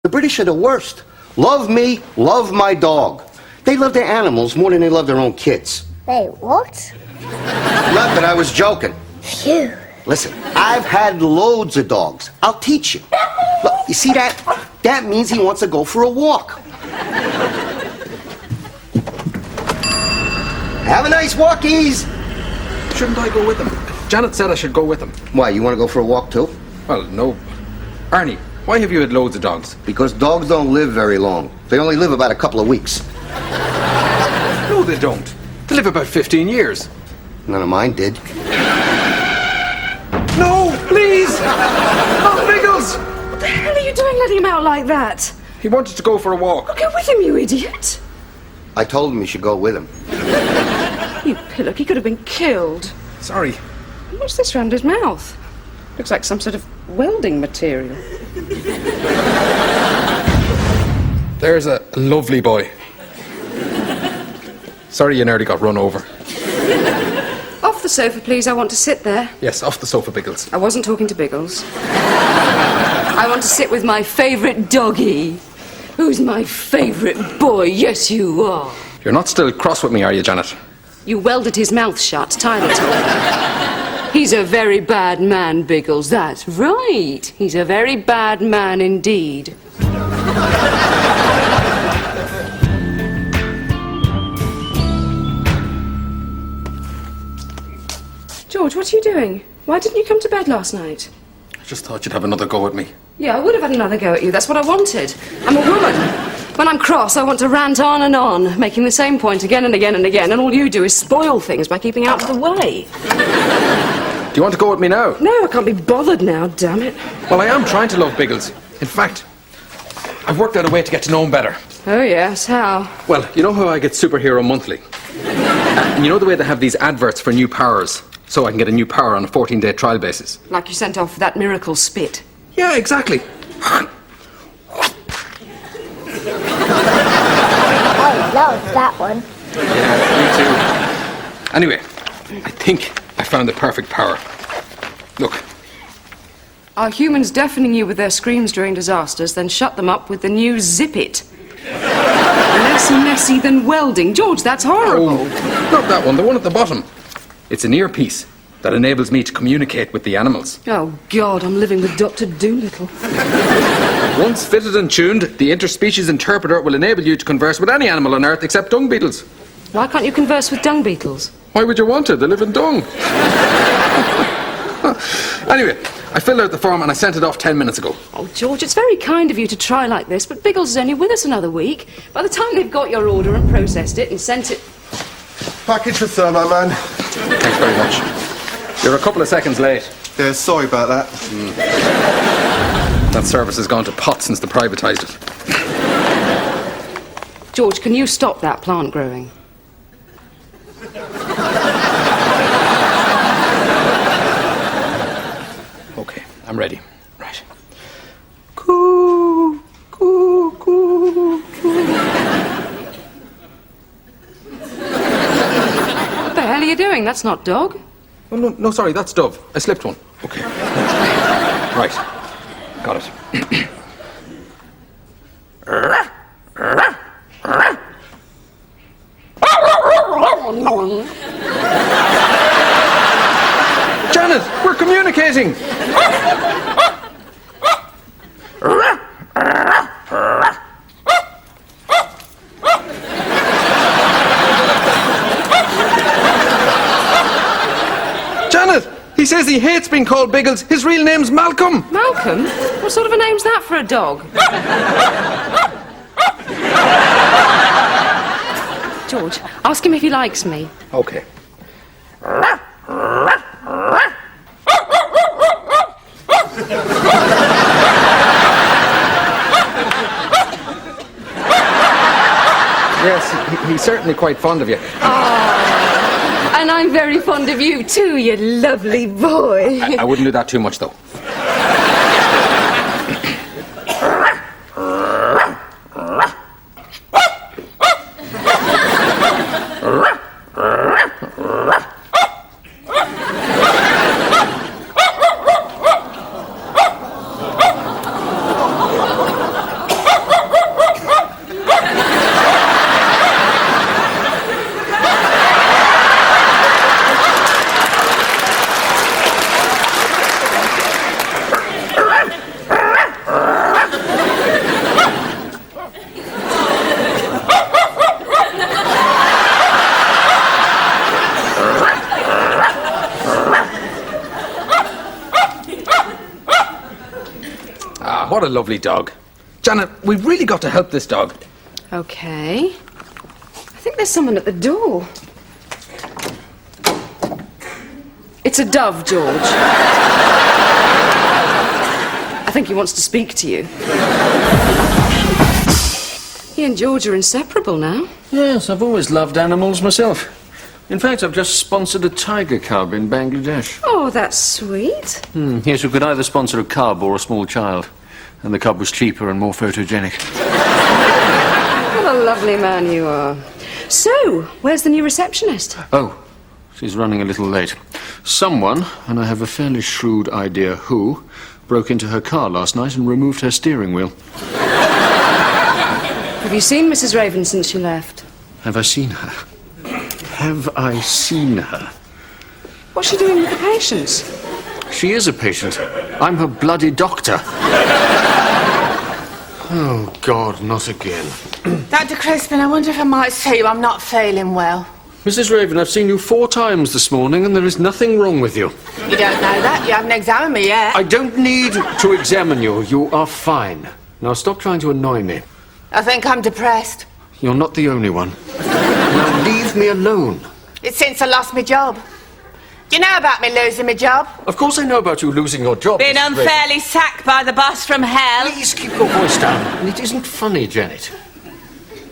The British are the worst. Love me, love my dog. They love their animals more than they love their own kids. Wait, what? Nothing, I was joking. Phew. Listen, I've had loads of dogs. I'll teach you. Look, you see that? That means he wants to go for a walk. Have a nice walkies. Shouldn't I go with him? Janet said I should go with him. Why, you want to go for a walk too? Well, no. Arnie, why have you had loads of dogs? Because dogs don't live very long. They only live about a couple of weeks. No, they don't. They live about 15 years. None of mine did. No, please! Not Biggles! What the hell are you doing letting him out like that? He wanted to go for a walk. Go with him, you idiot. I told him you should go with him. You pillock, he could have been killed. Sorry. What's this round his mouth? Looks like some sort of welding material. There's a lovely boy. Sorry you nearly got run over. Off the sofa, please. I want to sit there. Yes, off the sofa, Biggles. I wasn't talking to Biggles. I want to sit with my favourite doggy. Who's my favourite boy? Yes, you are. You're not still cross with me, are you, Janet? You welded his mouth shut, Tyler told me. He's a very bad man, Biggles. That's right. He's a very bad man indeed. George, what are you doing? Why didn't you come to bed last night? I just thought you'd have another go at me. Yeah, I would have had another go at you. That's what I wanted. I'm a woman. When I'm cross, I want to rant on and on, making the same point again and again and again, and all you do is spoil things by keeping out of the way. Do you want to go with me now? No, I can't be bothered now, damn it. Well, I am trying to love Biggles. In fact, I've worked out a way to get to know him better. Oh, yes, how? Well, you know how I get Superhero Monthly? And you know the way they have these adverts for new powers? So I can get a new power on a 14-day trial basis. Like you sent off that miracle spit. Yeah, exactly. I love that one. Yeah, me too. Anyway, I think I found the perfect power. Look. Are humans deafening you with their screams during disasters, then shut them up with the new Zip It? Less messy than welding. George, that's horrible. Oh, not that one, the one at the bottom. It's an earpiece that enables me to communicate with the animals. Oh, God, I'm living with Dr. Doolittle. Once fitted and tuned, the interspecies interpreter will enable you to converse with any animal on Earth except dung beetles. Why can't you converse with dung beetles? Why would you want to? They live in dung. Anyway, I filled out the form and I sent it off 10 minutes ago. Oh, George, it's very kind of you to try like this, but Biggles is only with us another week. By the time they've got your order and processed it and sent it... Package for sir, my man. Thanks very much. You're a couple of seconds late. Yeah, sorry about that. That service has gone to pot since they privatised it. George, can you stop that plant growing? Okay, I'm ready. Right. Coo, coo, coo, coo. What the hell are you doing? That's not dog. Oh, no, sorry, that's Dove. I slipped one. Okay. Right. Got it. Janet, we're communicating! Janet, he says he hates being called Biggles. His real name's Malcolm. Malcolm? What sort of a name's that for a dog? George, ask him if he likes me. Okay. Yes, he's certainly quite fond of you. And I'm very fond of you too, you lovely boy. I wouldn't do that too much, though. What a lovely dog. Janet, we've really got to help this dog. Okay. I think there's someone at the door. It's a dove, George. I think he wants to speak to you. He and George are inseparable now. Yes, I've always loved animals myself. In fact, I've just sponsored a tiger cub in Bangladesh. Oh, that's sweet. Yes, we could either sponsor a cub or a small child. And the cub was cheaper and more photogenic. What a lovely man you are. So, where's the new receptionist? Oh, she's running a little late. Someone, and I have a fairly shrewd idea who, broke into her car last night and removed her steering wheel. Have you seen Mrs. Raven since she left? Have I seen her? Have I seen her? What's she doing with the patients? She is a patient. I'm her bloody doctor. Oh, God, not again. Dr. Crispin, I wonder if I might say you I'm not feeling well. Mrs. Raven, I've seen you 4 times this morning and there is nothing wrong with you. You don't know that. You haven't examined me yet. I don't need to examine you. You are fine. Now stop trying to annoy me. I think I'm depressed. You're not the only one. Now leave me alone. It's since I lost my job. You know about me losing my job? Of course I know about you losing your job. Being Mrs. Raven. unfairly sacked by the boss from hell. Please keep your voice down. And it isn't funny, Janet.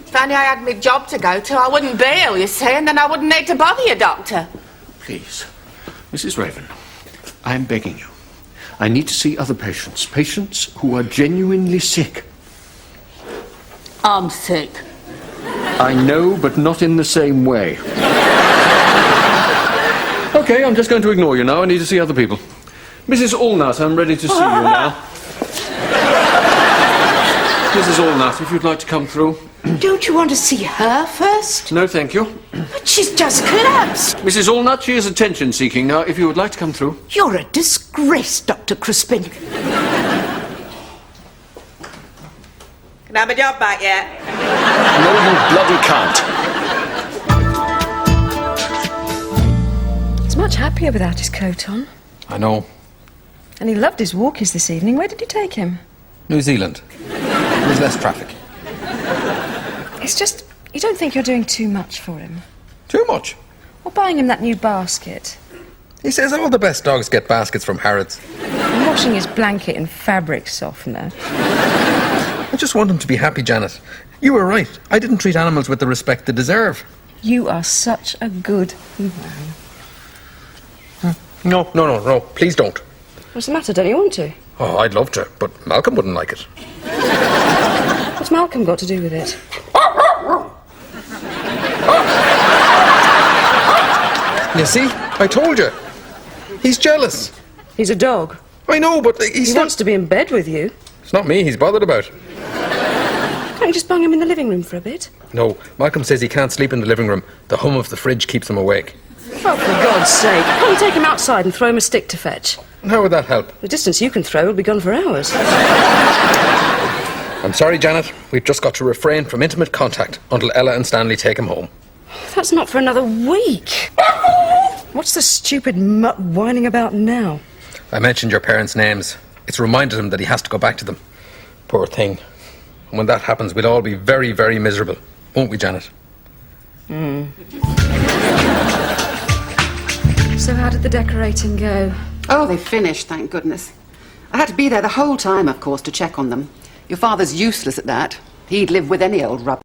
If only I had my job to go to, I wouldn't be ill, you see, and then I wouldn't need to bother you, Doctor. Please. Mrs. Raven, I'm begging you. I need to see other patients. Patients who are genuinely sick. I'm sick. I know, but not in the same way. Okay, I'm just going to ignore you now. I need to see other people. Mrs. Allnut, I'm ready to see you now. Mrs. Allnut, if you'd like to come through. Don't you want to see her first? No, thank you. But she's just collapsed. Mrs. Allnut, she is attention-seeking. Now, if you would like to come through. You're a disgrace, Dr. Crispin. Can I have my job back yet? No, you bloody can't. He's much happier without his coat on. I know. And he loved his walkies this evening. Where did you take him? New Zealand. There's less traffic. It's just, you don't think you're doing too much for him? Too much. Or buying him that new basket? He says all the best dogs get baskets from Harrods. And washing his blanket in fabric softener? I just want him to be happy, Janet. You were right. I didn't treat animals with the respect they deserve. You are such a good man. No, please don't. What's the matter? Don't you want to? Oh, I'd love to, but Malcolm wouldn't like it. What's Malcolm got to do with it? You see? I told you. He's jealous. He's a dog. I know, but He he's wants to be in bed with you. It's not me he's bothered about. Can't you just bung him in the living room for a bit? No, Malcolm says he can't sleep in the living room. The hum of the fridge keeps him awake. Oh, for God's sake. Can't you take him outside and throw him a stick to fetch? And how would that help? The distance you can throw will be gone for hours. I'm sorry, Janet. We've just got to refrain from intimate contact until Ella and Stanley take him home. That's not for another week. What's the stupid mutt whining about now? I mentioned your parents' names. It's reminded him that he has to go back to them. Poor thing. And when that happens, we'll all be very, very miserable. Won't we, Janet? So how did the decorating go? Oh, they finished, thank goodness. I had to be there the whole time, of course, to check on them. Your father's useless at that. He'd live with any old rubbish.